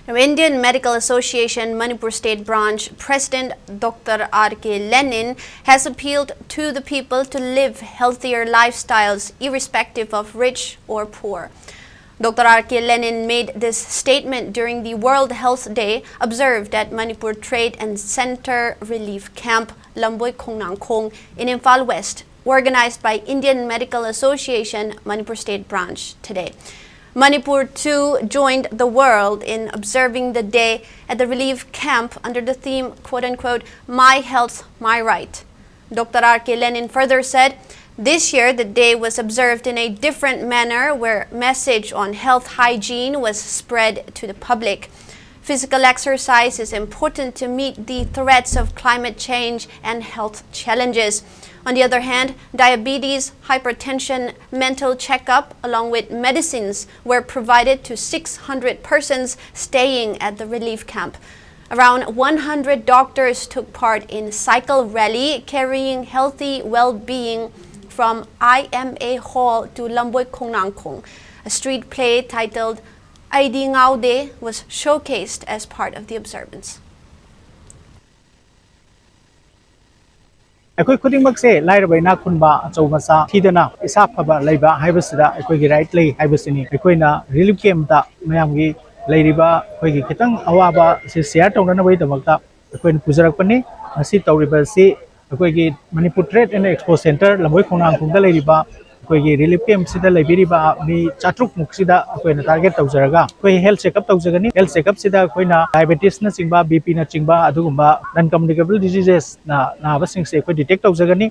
Indian Medical Association Manipur State Branch President Dr. R.K. Lenin has appealed to the people to live healthier lifestyles irrespective of rich or poor. Dr. R.K. Lenin made this statement during the World Health Day observed at Manipur Trade and Center Relief Camp Lamboy Khongnangkhong in Imphal West, organized by Indian Medical Association Manipur State Branch today. Manipur too joined the world in observing the day at the relief camp under the theme, quote-unquote, "My Health, My Right." Dr. R.K. Lenin further said, this year the day was observed in a different manner where message on health hygiene was spread to the public. Physical exercise is important to meet the threats of climate change and health challenges. On the other hand, diabetes, hypertension, mental checkup, along with medicines were provided to 600 persons staying at the relief camp. Around 100 doctors took part in cycle rally carrying healthy well-being from IMA Hall to Lamboy Khongnangkhong. A street play titled Aidi Ngaude was showcased as part of the observance. Ekoi khudingmak se lairabai na khunba achomasa thidana isa phaba leiba haibasida ekoi gi right lei haibasini ekoi na relief camp ta mayam gi leiriba ekoi gi kitang awaba se share tawna bai damakta ekoi na pujarakpani asi tawriba si ekoi gi Manipur Trade and Expo Center Lamboy Khongnangkhong da leiriba ekoi gi relief camp sida leibiriba mi chatruk muksida ekoi na target tawjaraga ekoi health checkup tawjagani health checkup sida ekoi na diabetes na chingba BP na chingba adugumba non communicable diseases na ba sing se ekoi detect tawjagani